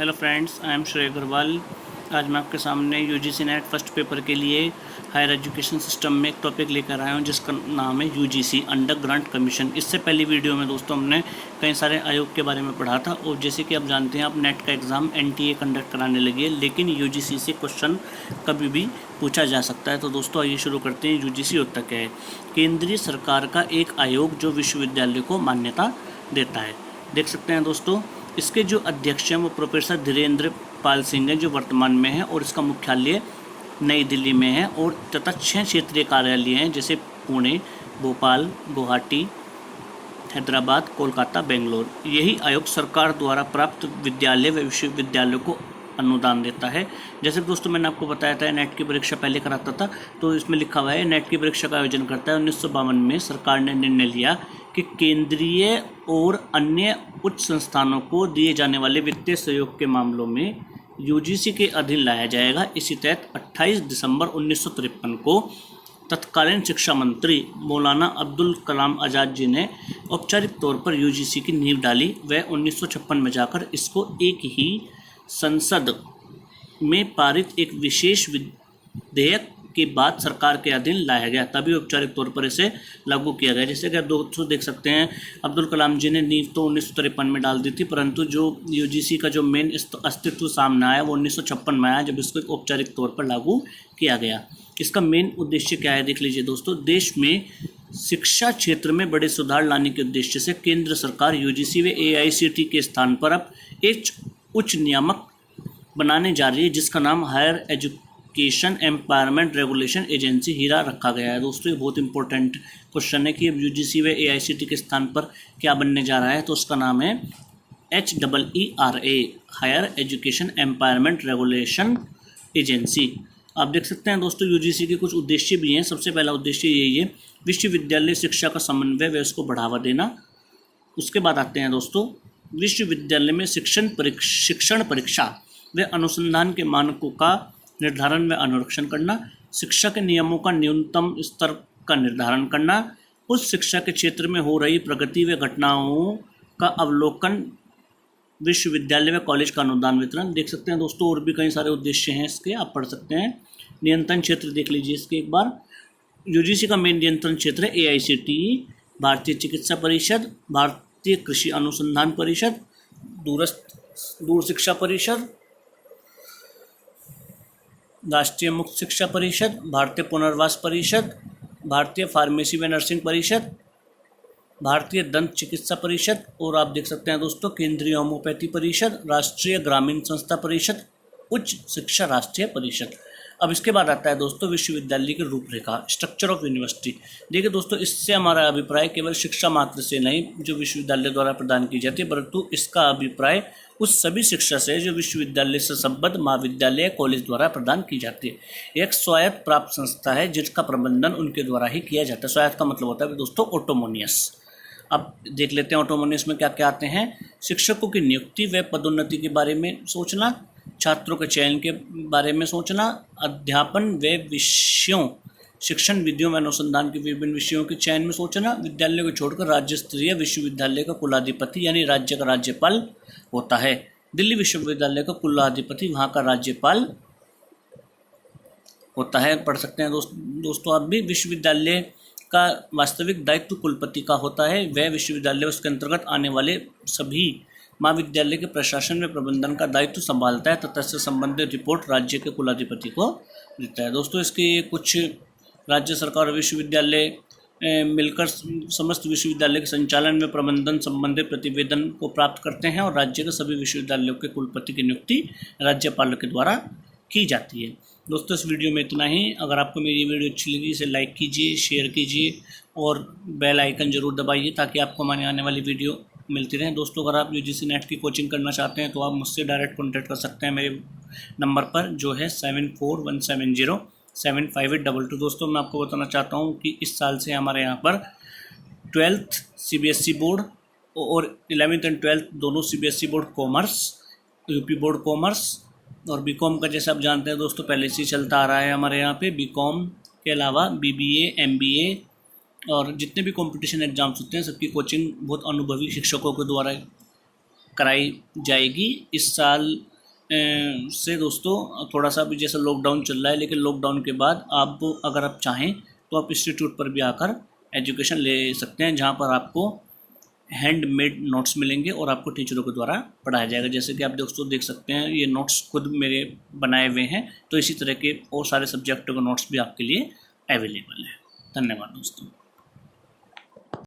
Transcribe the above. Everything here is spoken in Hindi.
हेलो फ्रेंड्स, आई एम श्रेय अग्रवाल। आज मैं आपके सामने यूजीसी नेट फर्स्ट पेपर के लिए हायर एजुकेशन सिस्टम में एक टॉपिक लेकर आया हूं जिसका नाम है यूजीसी अंडर ग्रांट कमीशन। इससे पहली वीडियो में दोस्तों हमने कई सारे आयोग के बारे में पढ़ा था और जैसे कि आप जानते हैं, आप नेट का एग्ज़ाम एनटीए कंडक्ट कराने लगी है, लेकिन यूजीसी से क्वेश्चन कभी भी पूछा जा सकता है। तो दोस्तों आइए शुरू करते हैं। यूजीसी होता क्या है? केंद्रीय सरकार का एक आयोग जो विश्वविद्यालय को मान्यता देता है। देख सकते हैं दोस्तों, इसके जो अध्यक्ष हैं वो प्रोफेसर धीरेन्द्र पाल सिंह हैं, जो वर्तमान में है, और इसका मुख्यालय नई दिल्ली में है और तथा 6 क्षेत्रीय कार्यालय हैं, जैसे पुणे, भोपाल, गुवाहाटी, हैदराबाद, कोलकाता, बेंगलोर। यही आयोग सरकार द्वारा प्राप्त विद्यालय व विश्वविद्यालयों को अनुदान देता है। जैसे दोस्तों मैंने आपको बताया था, नेट की परीक्षा पहले कराता था, तो इसमें लिखा हुआ है नेट की परीक्षा का आयोजन करता है। 1952 में सरकार ने निर्णय लिया कि केंद्रीय और अन्य उच्च संस्थानों को दिए जाने वाले वित्तीय सहयोग के मामलों में यूजीसी के अधीन लाया जाएगा। इसी तहत 28 दिसंबर 1953 को तत्कालीन शिक्षा मंत्री मौलाना अब्दुल कलाम आज़ाद जी ने औपचारिक तौर पर यूजीसी की नींव डाली। वह 1956 में जाकर इसको एक ही संसद में पारित एक विशेष विधेयक के बाद सरकार के अधीन लाया गया, तभी औपचारिक तौर पर इसे लागू किया गया। जैसे कि आप दोस्तों देख सकते हैं, अब्दुल कलाम जी ने नींव तो 1953 में डाल दी थी, परंतु जो यूजीसी का जो मेन अस्तित्व सामने आया वो 1956 में आया, जब इसको एक औपचारिक तौर पर लागू किया गया। इसका मेन उद्देश्य क्या है, देख लीजिए दोस्तों। देश में शिक्षा क्षेत्र में बड़े सुधार लाने के उद्देश्य से केंद्र सरकार यूजीसी व AICTE के स्थान पर अब एक उच्च नियामक बनाने जा रही है, जिसका नाम higher education empowerment regulation agency HEERA रखा गया है। दोस्तों ये बहुत इंपॉर्टेंट क्वेश्चन है कि अब यूजीसी व AICTE के स्थान पर क्या बनने जा रहा है, तो उसका नाम है HEERA, higher education empowerment regulation agency. आप देख सकते हैं दोस्तों, यूजीसी के कुछ उद्देश्य भी हैं। सबसे पहला उद्देश्य यही है, विश्वविद्यालय शिक्षा का समन्वय व उसको बढ़ावा देना। उसके बाद आते हैं दोस्तों, विश्वविद्यालय में शिक्षण परीक्षा व अनुसंधान के मानकों का निर्धारण व अनुरक्षण करना, शिक्षा के नियमों का न्यूनतम स्तर का निर्धारण करना, उस शिक्षा के क्षेत्र में हो रही प्रगति व घटनाओं का अवलोकन, विश्वविद्यालय व कॉलेज का अनुदान वितरण। देख सकते हैं दोस्तों, और भी कई सारे उद्देश्य हैं इसके, आप पढ़ सकते हैं। नियंत्रण क्षेत्र देख लीजिए इसके एक बार। यूजीसी का मेन नियंत्रण क्षेत्र है AICTE, भारतीय चिकित्सा परिषद, भारतीय कृषि अनुसंधान परिषद, दूर शिक्षा परिषद, राष्ट्रीय मुक्त शिक्षा परिषद, भारतीय पुनर्वास परिषद, भारतीय फार्मेसी व नर्सिंग परिषद, भारतीय दंत चिकित्सा परिषद, और आप देख सकते हैं दोस्तों केंद्रीय होम्योपैथी परिषद, राष्ट्रीय ग्रामीण संस्था परिषद, उच्च शिक्षा राष्ट्रीय परिषद। अब इसके बाद आता है दोस्तों विश्वविद्यालय की रूपरेखा, स्ट्रक्चर ऑफ यूनिवर्सिटी। देखिए दोस्तों, इससे हमारा अभिप्राय केवल शिक्षा मात्र से नहीं जो विश्वविद्यालय द्वारा प्रदान की जाती है, परंतु इसका अभिप्राय उस सभी शिक्षा से जो विश्वविद्यालय से संबद्ध महाविद्यालय कॉलेज द्वारा प्रदान की जाती है। एक स्वायत्त प्राप्त संस्था है जिसका प्रबंधन उनके द्वारा ही किया जाता है। स्वायत्त का मतलब होता है दोस्तों ऑटोनोमस। अब देख लेते हैं ऑटोनोमस में क्या क्या आते हैं। शिक्षकों की नियुक्ति व पदोन्नति के बारे में सोचना, छात्रों के चयन के बारे में सोचना, अध्यापन व विषयों, शिक्षण विधियों व अनुसंधान के विभिन्न विषयों के चयन में सोचना। विद्यालय को छोड़कर राज्य स्तरीय विश्वविद्यालय का कुलाधिपति यानी राज्य का राज्यपाल होता है। दिल्ली विश्वविद्यालय का कुलाधिपति वहाँ का राज्यपाल होता है, पढ़ सकते हैं दोस्तों आप भी। विश्वविद्यालय का वास्तविक दायित्व कुलपति का होता है। वह विश्वविद्यालय उसके अंतर्गत आने वाले सभी महाविद्यालय के प्रशासन व प्रबंधन का दायित्व संभालता है तथा इससे संबंधित रिपोर्ट राज्य के कुलाधिपति को देता है। दोस्तों इसके कुछ राज्य सरकार और विश्वविद्यालय मिलकर समस्त विश्वविद्यालय के संचालन व प्रबंधन संबंधित प्रतिवेदन को प्राप्त करते हैं और राज्य के सभी विश्वविद्यालयों के कुलपति की नियुक्ति राज्यपाल के द्वारा की जाती है। दोस्तों इस वीडियो में इतना ही। अगर आपको मेरी वीडियो अच्छी लगी इसे लाइक कीजिए, शेयर कीजिए और बेल आइकन जरूर दबाइए ताकि आपको हमारी आने वाली वीडियो मिलती रहे। दोस्तों अगर आप यूजीसी नेट की कोचिंग करना चाहते हैं तो आप मुझसे डायरेक्ट कॉन्टैक्ट कर सकते हैं मेरे नंबर पर, जो है 7417075822। दोस्तों मैं आपको बताना चाहता हूँ कि इस साल से हमारे यहाँ पर 12th CBSE बोर्ड और 11th एंड 12th दोनों CBSE board commerce, UP board commerce और बीकॉम का जैसे आप जानते हैं दोस्तों पहले से चलता आ रहा है हमारे यहाँ पे। बीकॉम के अलावा BBA, MBA और जितने भी कंपटीशन एग्जाम्स होते हैं सबकी कोचिंग बहुत अनुभवी शिक्षकों के द्वारा कराई जाएगी। इस साल से दोस्तों थोड़ा सा भी जैसे लॉकडाउन चल रहा है, लेकिन लॉकडाउन के बाद आप अगर आप चाहें तो आप इंस्टीट्यूट पर भी आकर एजुकेशन ले सकते हैं, जहाँ पर आपको हैंडमेड नोट्स मिलेंगे और आपको टीचरों के द्वारा पढ़ाया जाएगा। जैसे कि आप दोस्तों देख सकते हैं, ये नोट्स खुद मेरे बनाए हुए हैं, तो इसी तरह के और सारे सब्जेक्टों के नोट्स भी आपके लिए अवेलेबल है। धन्यवाद दोस्तों।